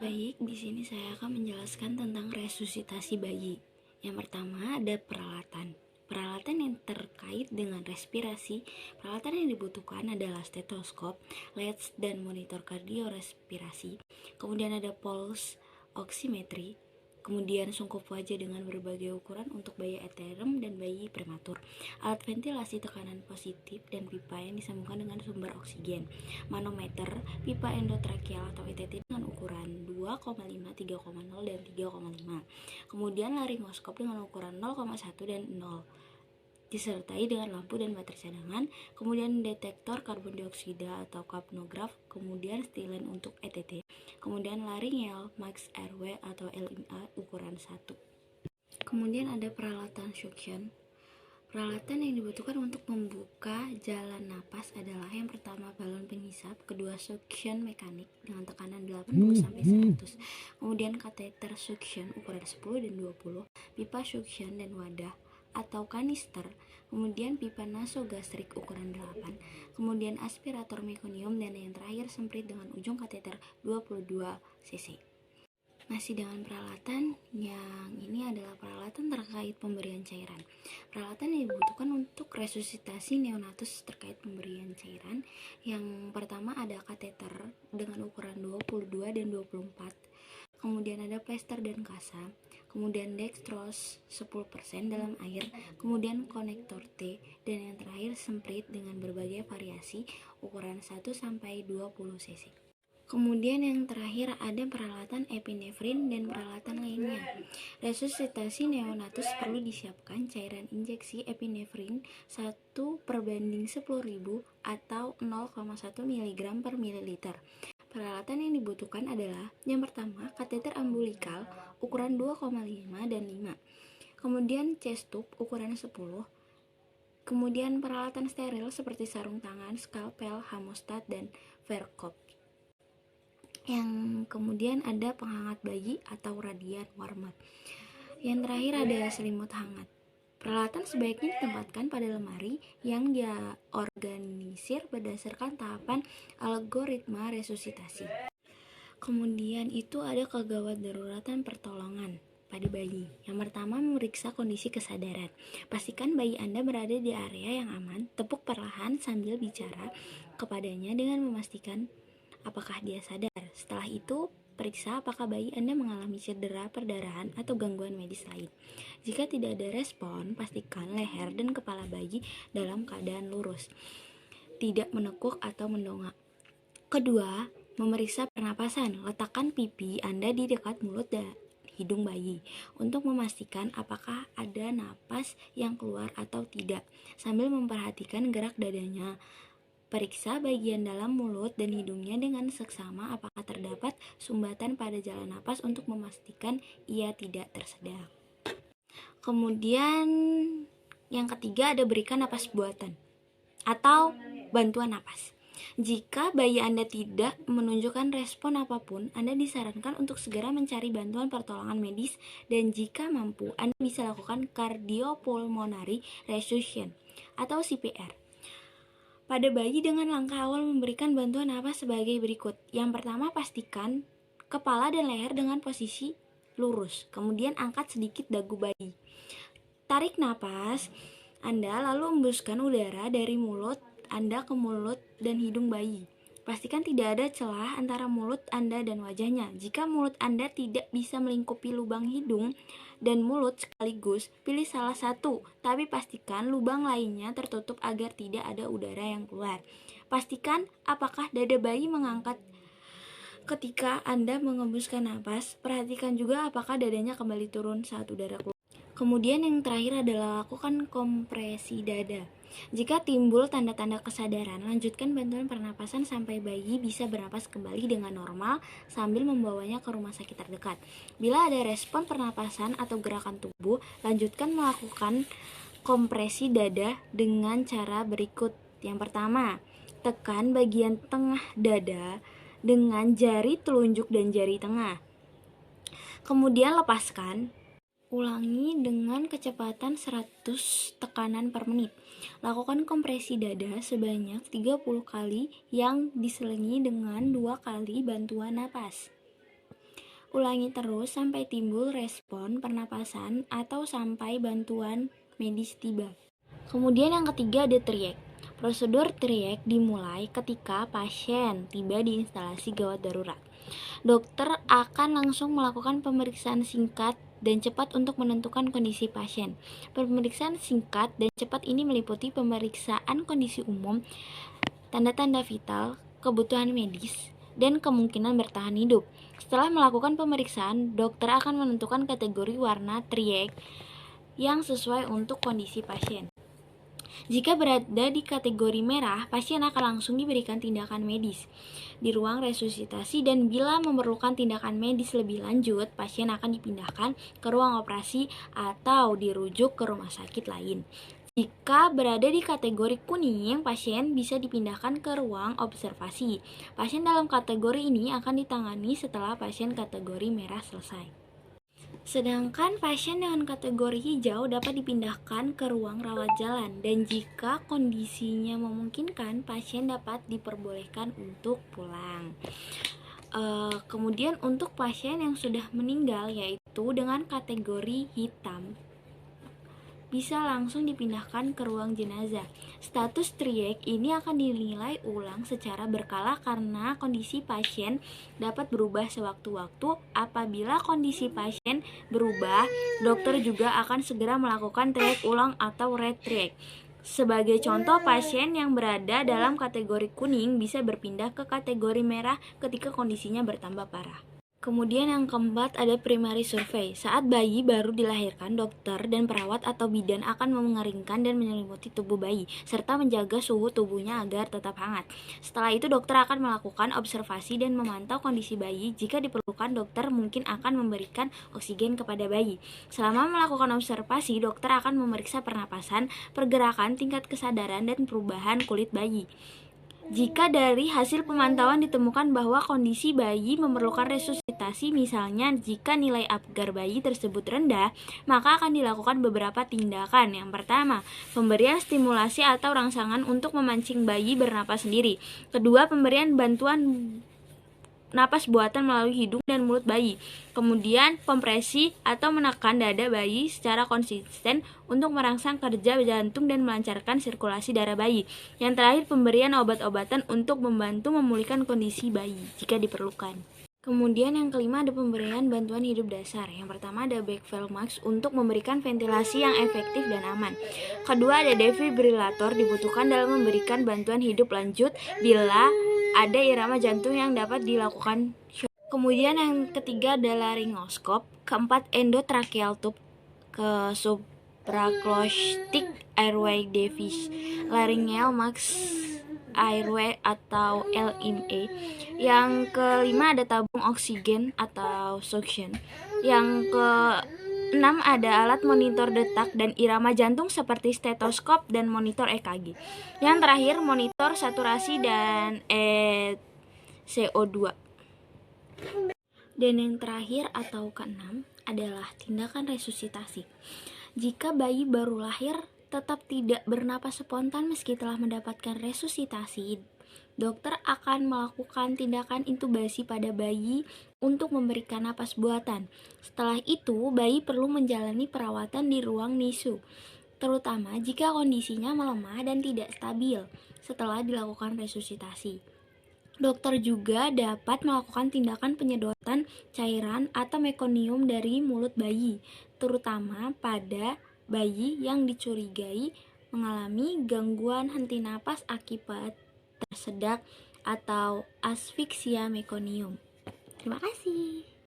Baik, di sini saya akan menjelaskan tentang resusitasi bayi. Yang pertama ada peralatan. Peralatan yang terkait dengan respirasi, peralatan yang dibutuhkan adalah stetoskop, leds, dan monitor kardiorespirasi. Kemudian ada pulse oximetry, kemudian sungkup wajah dengan berbagai ukuran untuk bayi eterem dan bayi prematur, alat ventilasi tekanan positif, dan pipa yang disambungkan dengan sumber oksigen, manometer, pipa endotrakeal atau ETT dengan ukuran 2,5, 3,0, dan 3,5. Kemudian laringoskop dengan ukuran 0,1 dan 0, disertai dengan lampu dan baterai cadangan. Kemudian detektor karbon dioksida atau kapnograf, kemudian stirlen untuk ETT, kemudian laringeal max airway atau LMA ukuran 1. Kemudian ada peralatan suction. Peralatan yang dibutuhkan untuk membuka jalan napas adalah yang pertama balon penghisap, kedua suction mekanik dengan tekanan 80-100, kemudian kateter suction ukuran 10 dan 20, pipa suction dan wadah atau kanister, kemudian pipa nasogastrik ukuran 8, kemudian aspirator mekonium, dan yang terakhir semprit dengan ujung kateter 22 cc. Masih dengan peralatan, yang ini adalah peralatan terkait pemberian cairan. Peralatan yang dibutuhkan untuk resusitasi neonatus terkait pemberian cairan. Yang pertama ada kateter dengan ukuran 22 dan 24. Kemudian ada plester dan kasa. Kemudian dextrose 10% dalam air. Kemudian konektor T. Dan yang terakhir semprit dengan berbagai variasi ukuran 1-20 cc. Kemudian yang terakhir ada peralatan epinefrin dan peralatan lainnya. Resusitasi neonatus perlu disiapkan cairan injeksi epinefrin 1/10.000 atau 0,1 mg per mililiter. Peralatan yang dibutuhkan adalah yang pertama kateter umbilikal ukuran 2,5 dan 5. Kemudian chest tube ukuran 10. Kemudian peralatan steril seperti sarung tangan, skalpel, hamostat, dan verkop. Yang kemudian ada penghangat bayi atau radian warm up. Yang terakhir ada selimut hangat. Peralatan sebaiknya ditempatkan pada lemari yang diorganisir berdasarkan tahapan algoritma resusitasi. Kemudian itu ada kegawat daruratan pertolongan pada bayi. Yang pertama, memeriksa kondisi kesadaran. Pastikan bayi Anda berada di area yang aman. Tepuk perlahan sambil bicara kepadanya dengan memastikan apakah dia sadar. Setelah itu, periksa apakah bayi Anda mengalami cedera, perdarahan, atau gangguan medis lain. Jika tidak ada respon, pastikan leher dan kepala bayi dalam keadaan lurus, tidak menekuk atau mendongak. Kedua, memeriksa pernapasan. Letakkan pipi Anda di dekat mulut dan hidung bayi untuk memastikan apakah ada napas yang keluar atau tidak, sambil memperhatikan gerak dadanya. Periksa bagian dalam mulut dan hidungnya dengan seksama apakah terdapat sumbatan pada jalan napas untuk memastikan ia tidak tersedak. Kemudian yang ketiga ada berikan napas buatan atau bantuan napas. Jika bayi Anda tidak menunjukkan respon apapun, Anda disarankan untuk segera mencari bantuan pertolongan medis, dan jika mampu, Anda bisa lakukan cardiopulmonary resuscitation atau CPR. Pada bayi dengan langkah awal memberikan bantuan napas sebagai berikut. Yang pertama, pastikan kepala dan leher dengan posisi lurus. Kemudian angkat sedikit dagu bayi. Tarik napas Anda lalu hembuskan udara dari mulut Anda ke mulut dan hidung bayi. Pastikan tidak ada celah antara mulut Anda dan wajahnya. Jika mulut Anda tidak bisa melingkupi lubang hidung dan mulut sekaligus, pilih salah satu, tapi pastikan lubang lainnya tertutup agar tidak ada udara yang keluar. Pastikan apakah dada bayi mengangkat ketika Anda mengembuskan napas. Perhatikan juga apakah dadanya kembali turun saat udara keluar. Kemudian yang terakhir adalah lakukan kompresi dada. Jika timbul tanda-tanda kesadaran, lanjutkan bantuan pernapasan sampai bayi bisa bernapas kembali dengan normal sambil membawanya ke rumah sakit terdekat. Bila ada respon pernapasan atau gerakan tubuh, lanjutkan melakukan kompresi dada dengan cara berikut. Yang pertama, tekan bagian tengah dada dengan jari telunjuk dan jari tengah. Kemudian lepaskan. Ulangi dengan kecepatan 100 tekanan per menit. Lakukan kompresi dada sebanyak 30 kali yang diselingi dengan 2 kali bantuan napas. Ulangi terus sampai timbul respon pernapasan atau sampai bantuan medis tiba. Kemudian yang ketiga ada triek. Prosedur triek dimulai ketika pasien tiba di instalasi gawat darurat. Dokter akan langsung melakukan pemeriksaan singkat dan cepat untuk menentukan kondisi pasien. Pemeriksaan singkat dan cepat ini meliputi pemeriksaan kondisi umum, tanda-tanda vital, kebutuhan medis, dan kemungkinan bertahan hidup. Setelah melakukan pemeriksaan, dokter akan menentukan kategori warna triek yang sesuai untuk kondisi pasien. Jika berada di kategori merah, pasien akan langsung diberikan tindakan medis di ruang resusitasi, dan bila memerlukan tindakan medis lebih lanjut, pasien akan dipindahkan ke ruang operasi atau dirujuk ke rumah sakit lain. Jika berada di kategori kuning, pasien bisa dipindahkan ke ruang observasi. Pasien dalam kategori ini akan ditangani setelah pasien kategori merah selesai. Sedangkan pasien dengan kategori hijau dapat dipindahkan ke ruang rawat jalan, dan jika kondisinya memungkinkan, pasien dapat diperbolehkan untuk pulang. Kemudian untuk pasien yang sudah meninggal, yaitu dengan kategori hitam, bisa langsung dipindahkan ke ruang jenazah. Status triek ini akan dinilai ulang secara berkala karena kondisi pasien dapat berubah sewaktu-waktu. Apabila kondisi pasien berubah, dokter juga akan segera melakukan triek ulang atau retriek. Sebagai contoh, pasien yang berada dalam kategori kuning bisa berpindah ke kategori merah ketika kondisinya bertambah parah. Kemudian yang keempat ada primary survey. Saat bayi baru dilahirkan, dokter dan perawat atau bidan akan mengeringkan dan menyelimuti tubuh bayi, serta menjaga suhu tubuhnya agar tetap hangat. Setelah itu dokter akan melakukan observasi dan memantau kondisi bayi. Jika diperlukan, dokter mungkin akan memberikan oksigen kepada bayi. Selama melakukan observasi, dokter akan memeriksa pernapasan, pergerakan, tingkat kesadaran, dan perubahan kulit bayi. Jika dari hasil pemantauan ditemukan bahwa kondisi bayi memerlukan resusitasi, misalnya jika nilai apgar bayi tersebut rendah, maka akan dilakukan beberapa tindakan. Yang pertama, pemberian stimulasi atau rangsangan untuk memancing bayi bernapas sendiri. Kedua, pemberian bantuan napas buatan melalui hidung dan mulut bayi. Kemudian kompresi atau menekan dada bayi secara konsisten untuk merangsang kerja jantung dan melancarkan sirkulasi darah bayi. Yang terakhir, pemberian obat-obatan untuk membantu memulihkan kondisi bayi jika diperlukan. Kemudian yang kelima ada pemberian bantuan hidup dasar. Yang pertama ada backflow mask untuk memberikan ventilasi yang efektif dan aman. Kedua ada defibrilator dibutuhkan dalam memberikan bantuan hidup lanjut bila ada irama jantung yang dapat dilakukan shock. Kemudian yang ketiga ada laryngoskop. Keempat endotracheal tube ke supraclaustic airway device, laryngeal mask airway atau LMA. Yang kelima ada tabung oksigen atau suction. Yang keenam ada alat monitor detak dan irama jantung seperti stetoskop dan monitor EKG. Yang terakhir monitor saturasi dan CO2. Dan yang terakhir atau keenam adalah tindakan resusitasi. Jika bayi baru lahir tetap tidak bernapas spontan meski telah mendapatkan resusitasi, dokter akan melakukan tindakan intubasi pada bayi untuk memberikan napas buatan. Setelah itu, bayi perlu menjalani perawatan di ruang NICU, terutama jika kondisinya melemah dan tidak stabil setelah dilakukan resusitasi. Dokter juga dapat melakukan tindakan penyedotan cairan atau mekonium dari mulut bayi, terutama pada bayi yang dicurigai mengalami gangguan henti napas akibat tersedak atau asfiksia mekonium. Terima kasih.